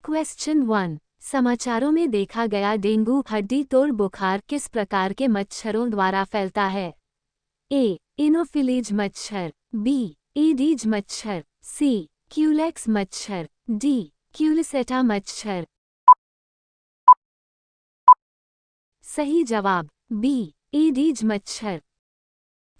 Question 1। समाचारों में देखा गया डेंगू हड्डी तोड़ बुखार किस प्रकार के मच्छरों द्वारा फैलता है? ए. इनोफिलीज मच्छर, बी. ईडीज मच्छर, सी. क्यूलेक्स मच्छर, डी. क्यूलिसेटा मच्छर। सही जवाब बी. ईडीज मच्छर।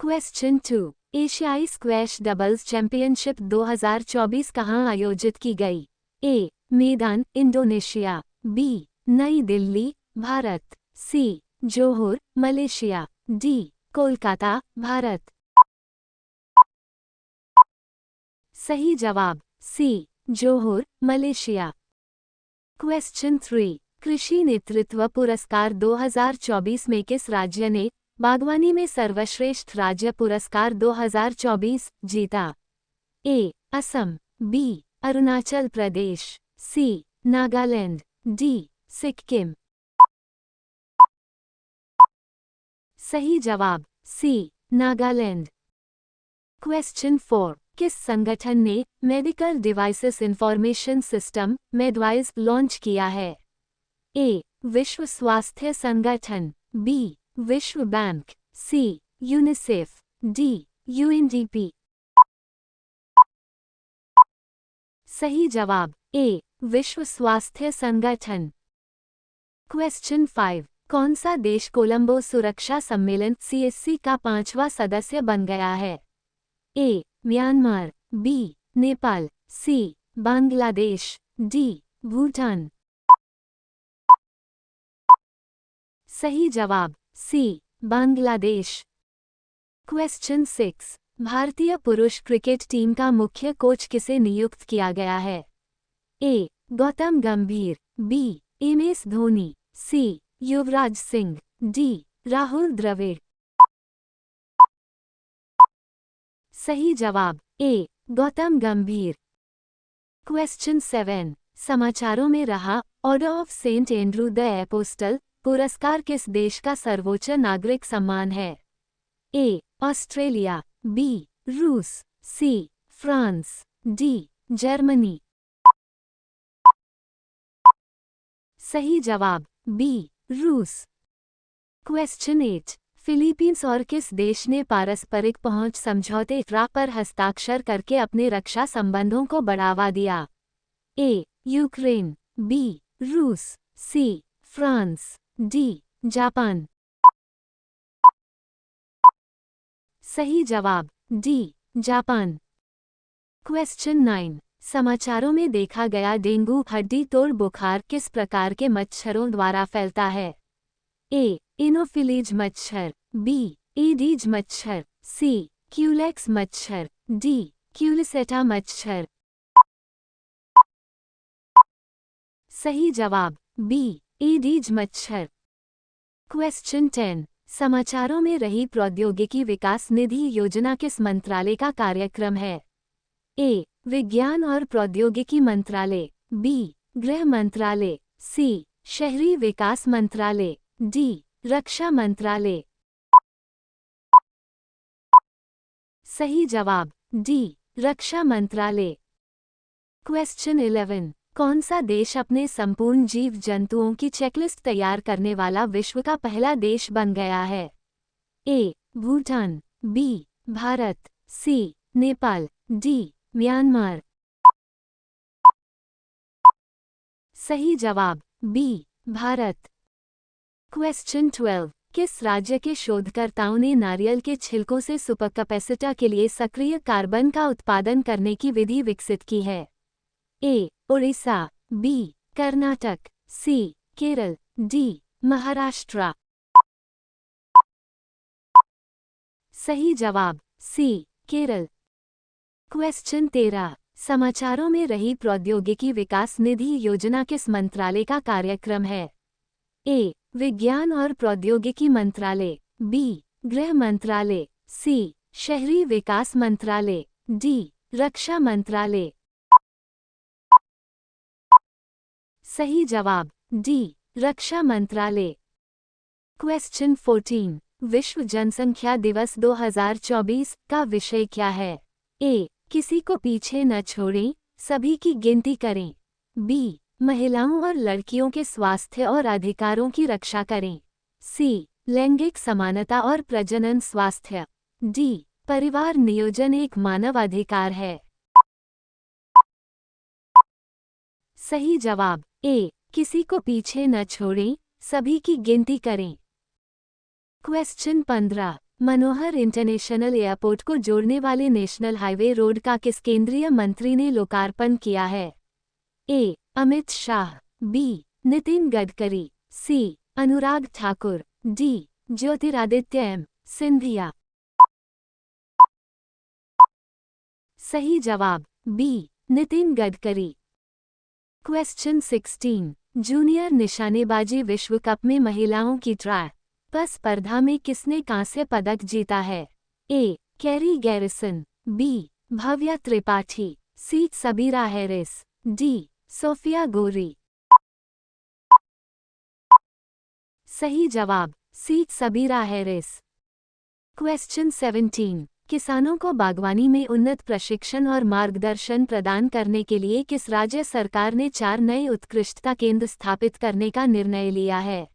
क्वेश्चन 2। एशियाई स्क्वैश डबल्स चैंपियनशिप 2024 कहाँ आयोजित की गई? ए. मैदान, इंडोनेशिया, बी. नई Delhi, Bharat, C. Johor, Malaysia, D. Kolkata, Bharat. सही जवाब सी. Johor, Malaysia. क्वेश्चन 3। कृषि नेतृत्व पुरस्कार 2024 में किस राज्य ने बागवानी में सर्वश्रेष्ठ राज्य पुरस्कार 2024 जीता? A. Assam, B. Arunachal Pradesh, C. Nagaland, D. Sikkim. सही जवाब सी. नागालैंड। क्वेश्चन 4। किस संगठन ने medical devices information system MeDevIS launch किया है? ए. विश्व स्वास्थ्य संगठन, बी. विश्व bank, C. UNICEF, D. UNDP. सही जवाब ए. विश्व स्वास्थ्य संगठन। क्वेश्चन 5। कौन सा देश कोलंबो सुरक्षा सम्मेलन सीएससी का 5वां सदस्य बन गया है? A. Myanmar, B. Nepal, C. Bangladesh, D. Bhutan. सही जवाब सी. बांग्लादेश। क्वेश्चन 6। भारतीय पुरुष क्रिकेट टीम का मुख्य कोच किसे नियुक्त किया गया है? ए. गौतम गंभीर, बी. एमएस धोनी, सी. युवराज सिंह, डी. राहुल द्रविड़। सही जवाब ए. गौतम गंभीर। क्वेश्चन 7। समाचारों में रहा order of Saint Andrew the apostle पुरस्कार किस देश का सर्वोच्च नागरिक सम्मान है? ए. Australia, B. रूस, सी. France, D. जर्मनी। सही जवाब बी. रूस। क्वेश्चन 8। फिलीपींस और किस देश ने पारस्परिक पहुंच समझौते ट्रा पर हस्ताक्षर करके अपने रक्षा संबंधों को बढ़ावा दिया? ए. Ukraine, B. रूस, सी. France, D. जापान। सही जवाब डी. जापान। क्वेश्चन 9। समाचारों में देखा गया डेंगू हड्डी तोड़ बुखार किस प्रकार के मच्छरों द्वारा फैलता है? ए. इनोफिलीज मच्छर, बी. ईडीज मच्छर, सी. क्यूलेक्स मच्छर, डी. क्यूलिसेटा मच्छर। सही जवाब बी. ईडीज मच्छर। क्वेश्चन 10। समाचारों में रही प्रौद्योगिकी विकास निधि योजना किस मंत्रालय का कार्यक्रम है? ए. विज्ञान और प्रौद्योगिकी मंत्रालय, बी. गृह मंत्रालय, सी. शहरी विकास मंत्रालय, डी. रक्षा मंत्रालय। सही जवाब डी. रक्षा मंत्रालय। क्वेश्चन 11। कौन सा देश अपने संपूर्ण जीव जंतुओं की चेकलिस्ट तैयार करने वाला विश्व का पहला देश बन गया है? ए. भूटान, बी. भारत, सी. नेपाल, डी. म्यांमार। सही जवाब बी. भारत। क्वेश्चन 12। किस राज्य के शोधकर्ताओं ने नारियल के छिलकों से सुपरकैपेसिटर के लिए सक्रिय कार्बन का उत्पादन करने की विधि विकसित की है? A. Orissa, B. Karnataka, C. Kerala, D. Maharashtra. सही जवाब सी. केरल। क्वेश्चन 13। समाचारों में रही प्रौद्योगिकी विकास निधि योजना किस मंत्रालय का कार्यक्रम है? ए. विज्ञान और प्रौद्योगिकी मंत्रालय, बी. गृह मंत्रालय, सी. शहरी विकास मंत्रालय, डी. रक्षा मंत्रालय। सही जवाब डी. रक्षा मंत्रालय। क्वेश्चन 14। विश्व जनसंख्या दिवस 2024 का विषय क्या है? ए. किसी को पीछे न छोड़ें, सभी की गिनती करें, बी. महिलाओं और लड़कियों के स्वास्थ्य और अधिकारों की रक्षा करें। सी, लैंगिक समानता और प्रजनन स्वास्थ्य। डी, परिवार नियोजन एक मानव अधिकार है। सही जवाब ए, किसी को पीछे न छोड़ें, सभी की गिनती करें। क्वेश्चन 15, मनोहर इंटरनेशनल एयरपोर्ट को जोड़ने वाले नेशनल हाईवे रोड का किस केंद्रीय मंत्री ने लोकार्पण किया है? A, Amit Shah. B, Nitin Gadkari. C, Anurag Thakur. D, Jyotiraditya M Scindia. सही जवाब B, Nitin Gadkari. Question 16, junior निशानेबाजी विश्व कप में महिलाओं की ट्रैप स्पर्धा में किसने कांस्य पदक जीता है? A, Carrie Garrison. B, Bhavya Tripathi. C, Sabeera Haris. D, Sophia Gori. सही जवाब सी, सबीरा हैरिस। क्वेश्चन 17, किसानों को बागवानी में उन्नत प्रशिक्षण और मार्गदर्शन प्रदान करने के लिए किस राज्य सरकार ने 4 नए उत्कृष्टता केंद्र स्थापित करने का निर्णय लिया है?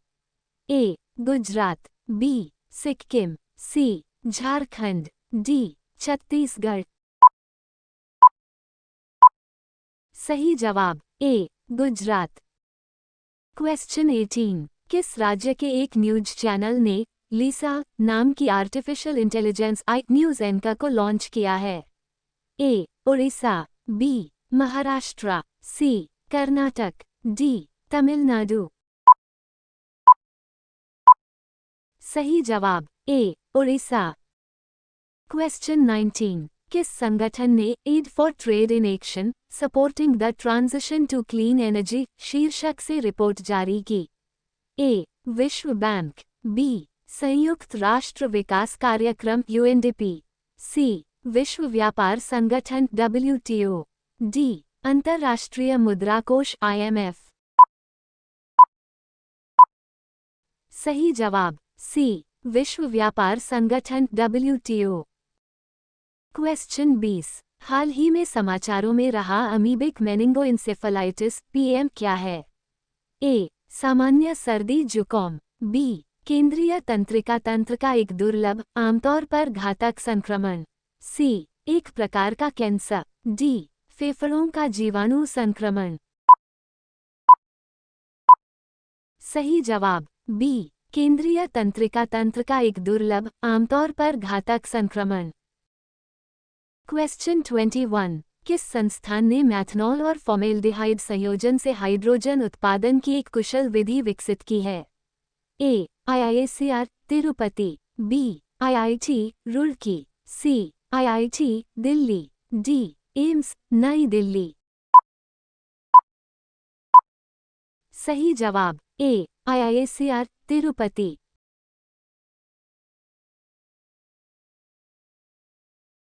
ए, गुजरात। बी, सिक्किम। सी, झारखंड। डी, छत्तीसगढ़। सही जवाब ए, गुजरात। क्वेश्चन 18, किस राज्य के एक न्यूज चैनल ने लिसा नाम की artificial intelligence AI news anchor को लॉन्च किया है? A, Orissa. B, Maharashtra. C, Karnataka. D, Tamil Nadu. सही जवाब ए, उड़ीसा। क्वेश्चन 19, किस संगठन ने aid for trade in action supporting the transition to clean energy शीर्षक से रिपोर्ट जारी की? ए, विश्व बैंक। बी, संयुक्त राष्ट्र विकास कार्यक्रम यूएनडीपी। सी, विश्व व्यापार संगठन डब्ल्यूटीओ। डी, अंतर्राष्ट्रीय मुद्रा कोष आईएमएफ। सही जवाब सी, विश्व व्यापार संगठन डब्ल्यूटीओ। क्वेश्चन 20, हाल ही में समाचारों में रहा अमीबिक मेनिंगोइंसेफेलाइटिस पीएम क्या है? ए, सामान्य सर्दी जुकाम। बी, केंद्रीय तंत्रिका तंत्र का एक दुर्लभ, आमतौर पर घातक संक्रमण। सी, एक प्रकार का कैंसर। डी, फेफड़ों का जीवाणु संक्रमण। सही जवाब बी, केंद्रीय तंत्रिका तंत्र का एक दुर्लभ, आमतौर पर घातक संक्रमण। क्वेश्चन 21, किस संस्थान ने मैथनॉल और फॉर्मेल्डिहाइड संयोजन से हाइड्रोजन उत्पादन की एक कुशल विधि विकसित की है? A, IISCR Tirupati. B, IIT Roorkee. C, IIT Delhi. D, AIIMS नई दिल्ली। सही जवाब ए, आईआईएससीआर तिरुपति।